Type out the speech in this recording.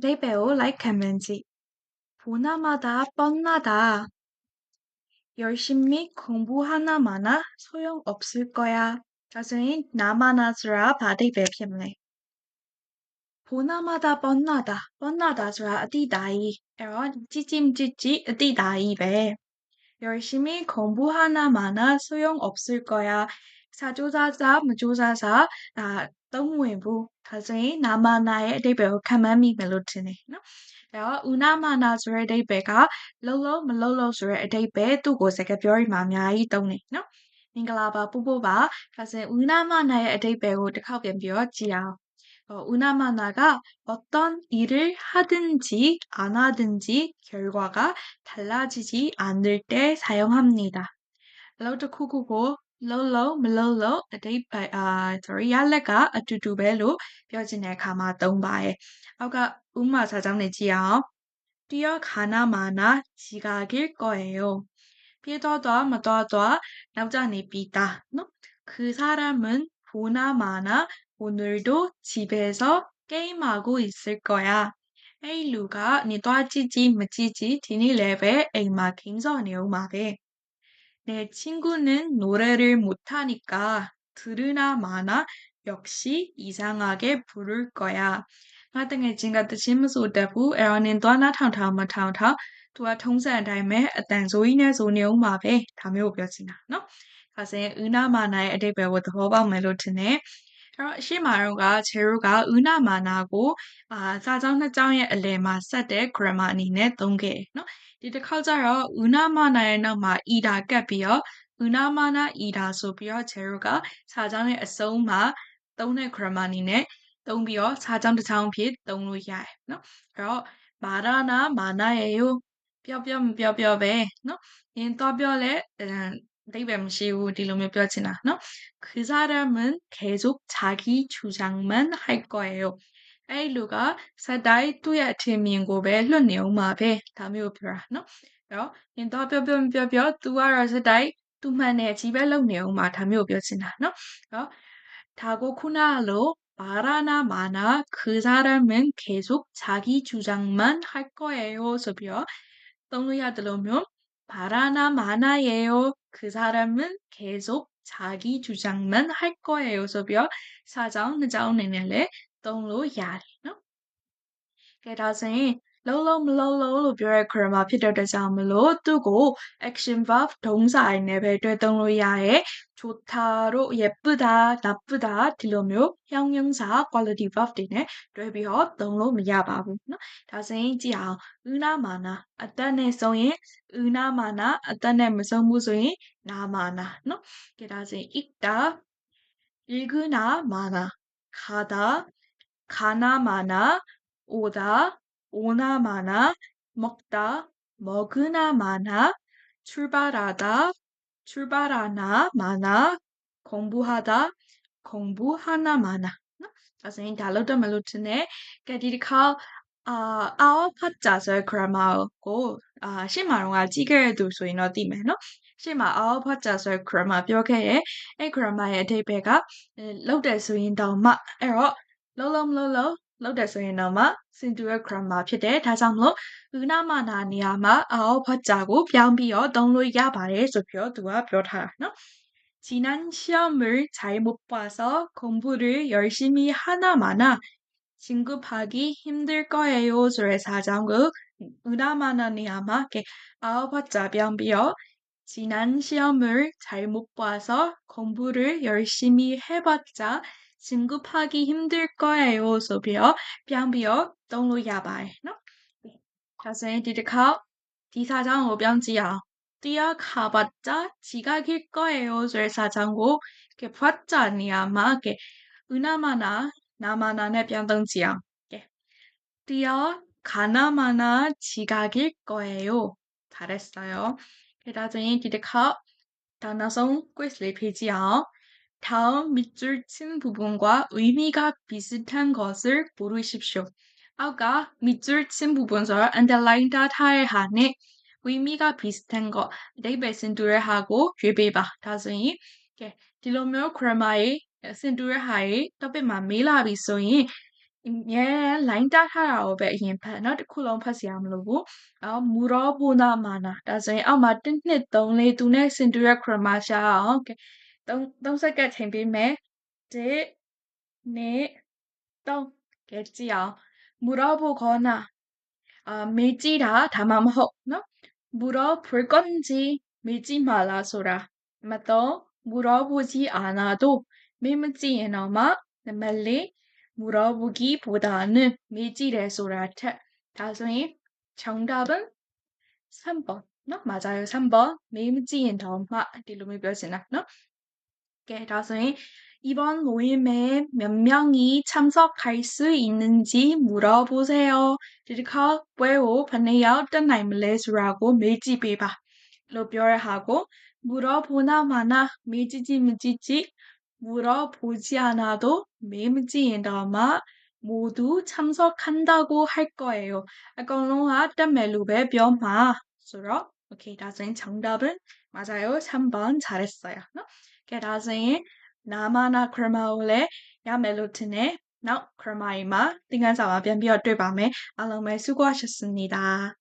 레베오 라이카멘지 보나마다 뻔나다. 열심히 공부하나마나 소용없을 거야. 자세히 나만아즈라 바디 베피엠네. 보나마다 뻔나다. 뻔나다즈라 어디다이. 에런 찌찜찌찌 어디다이 배. 열심히 공부하나마나 소용없을 거야. 사조사사 무조사사 다 똥웨부. 자세히 나만아의 레베오 카마미 멜로디네. အဲ့တော့ unamana ဆိုတဲ့အဓိပ္ပာယ်ကလှုပ်လို့မလှုပ်လို့ဆိုတဲ့အဓိပ္ပာယ်သူ့ကိုစကားပြောရမှာအများကြီးသုံးတယ်နော်မင်္ဂလာပါပူပူပါဒါဆိုရင် unamana ရဲ့အဓိပ္ပာယ်ကိုတစ်ခေါက်ပြန်ပြီးတော့ကြည့်အောင်unamana가 어떤 일을 하든지 안 하든지 결과가 달라지지 않을 때 사용합니다. အလုပ်တစ်ခုခုကိုလှုပ်လို့မလှုပ်လို့အဓိပ္ပာယ်sorry ရလက်ကအတူတူပဲလို့ပြောချင်တဲ့အခါမှာသုံးပါတယ်။အောက်ကဥပမာစာကြောင်းတွေကြည့်အောင်။ 뛰어가나마나 지각일 거예요. 피도도 마도도 남자니 비다. 그 사람은 보나마나 오늘도 집에서 게임하고 있을 거야. 에이 누가 니 또아찌지 뭐찌지 디니 레벨 에이마 김선이 오마베. 내 친구는 노래를 못하니까 들으나 마나 역시 이상하게 부를 거야. ငါတငယ်ချင်းကတချင်းမဆိုတတ်ဘူးအဲ့တော့နင်သွားနားထောင်မထောင်သူကထုံးစံအတိုင်းပဲအတန်ဆိုကြီးနဲ့ဆိုနေဦးမှာပဲဒါမျိုးကိုပြောချင်တာနော်ဒါဆိုရင် unamana의အဓိပ္ပာယ်ကိုသဘောပေါက်မယ်လို့ထင်တယ်အဲ့တော့ရှေ့မှာတော့제로가 unamanaကိုစာကြောင်းနှစ်ကြောင်းရဲ့အလယ်မှာဆက်တဲ့ grammar အနေနဲ့သုံးခဲ့တယ်နော်ဒီတစ်ခေါက်ကျတော့ unamana의 နောက်မှာ ida ကပ်ပြီးတော့ unamana ida ဆိုပြီးတော့ 제로가 사장의အဆုံးမှာသုံးတဲ့ grammar အနေနဲ့သုံးပြီးတော့ 사장တစ်ချောင်းအဖြစ်သုံးလို့ရတယ်နော်အဲ့တော့ 말하나 마나예요 ပြောမပြောပဲနော်နင်တော့ပြောလဲအဓိပ္ပာယ်မရှိဘူးဒီလိုမျိုးပြောချင်တာနော် 그 사람은 계속 자기 주장만 할 거예요. အဲ့လူကစက်တိုင်းသူ့ရဲ့အထင်မြင်ကိုပဲလွတ်နေဦးမှာပဲဒါမျိုးကိုပြောတာနော်အဲ့တော့နင်တော့ပြောပြောမပြောပြော သူကတော့စက်တိုင်းသူမှန်တယ်ကြီးပဲလုပ်နေဦးမှာဒါမျိုးကိုပြောချင်တာနော်အဲ့တော့ 다고 쿠나로 말하나 마나 그 사람은 계속 자기 주장만 할 거예요. 소비요. 똥루야들로면 말하나 마나예요. 그 사람은 계속 자기 주장만 할 거예요. 소비요. 사장 늦자오네넬레 똥루야리. 게다생 롤롤롤롤로ပြောတဲ့ grammar ဖြစ်တဲ့အတွက်ကြောင့်မလို့သူ့ကို action verb 동사에ပဲတွေ့သုံးလို့ရတယ် 좋다로 예쁘다 나쁘다ဒီလိုမျိုး 형용사 quality verb တွေနဲ့တွဲပြီးတော့သုံးလို့မရပါဘူးเนาะ ဒါဆိုရင်ကြည့်အောင် unamana အသက်နဲ့ဆိုရင် unamana အသက်နဲ့မဆုံးဘူးဆိုရင် namana เนาะ 그다음에 읽다 읽으나 마나 가다 가나 마나 오다 오나 마나 먹다 먹으나 마나 출발하다 출발하나 마나 공부하다 공부하나 마나 ဒါဆိုရင်ဒါလောက်တော့မလို့ထင်တယ် ကဲဒီတစ်ခေါက်အောဖတ်자ဆိုတဲ့ grammar ကိုရှေ့မှာတော့ကြည့်ခဲ့တဲ့သူဆိုရင်တော့သိမယ်နော်ရှေ့မှာအောဖတ်자ဆိုတဲ့ grammar ပြောခဲ့ရဲ့အဲ့ grammar ရဲ့အဓိပ္ပာယ်ကလုပ်တယ်ဆိုရင်တောင်မှအဲ့တော့လုပ်တယ်ဆိုရင်တောင်မှစင်တူရဲ့ grammar ဖြစ်တယ်ဒါကြောင့်မလို့ unamana နေရာမှာ အောဖတ်자ကိုပြောင်းပြီးတော့သုံးလို့ရပါတယ်ဆိုပြီးတော့သူကပြောထားတာနော် 지난 시험을 잘 못 봐서 공부를 열심히 하나마나 진급하기 힘들 거예요. ဆိုတဲ့စာကြောင်းကို unamana နေရာမှာ 아오파자 ပြောင်းပြီးတော့ 지난 시험을 잘 못 봐서 공부를 열심히 해봤자 진급하기 힘들 거예요. ဆိုပြီးတော့ပြောင်းပြီးတော့သုံးလို့ရပါတယ်နော် 자,所以ဒီတစ်ခေါက်ဒီစာကြောင်းကိုပြောင်းကြည့်အောင် 뛰어가봤자 지각일 거예요. ဆိုတဲ့စာကြောင်းကို 봤자 နေရာမှာ unamana 나만아နဲ့ ပြောင်းသုံးကြည့်အောင် 뛰어가나마나 지각일 거예요. 잘했어요. 그다음에 디드컵 단어성 quiz 페이지요. 다음 밑줄 친 부분과 의미가 비슷한 것을 고르십시오. 아까 밑줄 친 부분서 underlineထားတဲ့ ဟာနဲ့ 의미가 비슷한 거အဓိပ္ပာယ်ဆင်တူတဲ့ဟာကို ရွေးပေးပါ ဒါဆိုရင် ဒီလိုမျိုး grammar ရေးဆင်တူတဲ့ဟာတွေ topic မှာမေးလာပြီဆိုရင် 얘 라인 따라하라고 배 이인파 너 쿨롱 파시 아무로고 물어보나 마나 다소인 아마 뜬နှစ်သုံးလေးသူနဲ့စင်တူရခရမရှာအောင်သုံးစက္ကန့်ချိန်ပေးမယ်1 2 3 ကဲကြည့်အောင် 물어보거나 밀지라 다맘호 너 물어볼 건지 밀지 말라 소라 맞더 물어보지 않아도 밀지엔 아마 말리 물어보기보다는 밀지래 소라 다소인 정답은 3번 너 맞아요 3번 밀지엔 더마 딜로미 벼지나 너 다소인 이번 모임에 몇 명이 참석할 수 있는지 물어보세요. 이렇게 왜요? 반내야 어떤 나이물레스라고 밀집해봐. 로별하고 물어보나 마나 밀지지 물어보지 않아도 밀지인다마 모두 참석한다고 할 거예요. 아까는 때멜로베 변마. 수로 오케이 다생 정답은 맞아요. 3번 잘했어요. 다생 나마나 크라마올레 야멜로트네 나 크라마이마 띵한 사마 변비어 တွေ့ပါမယ် အားလုံးပဲ수고하셨습니다.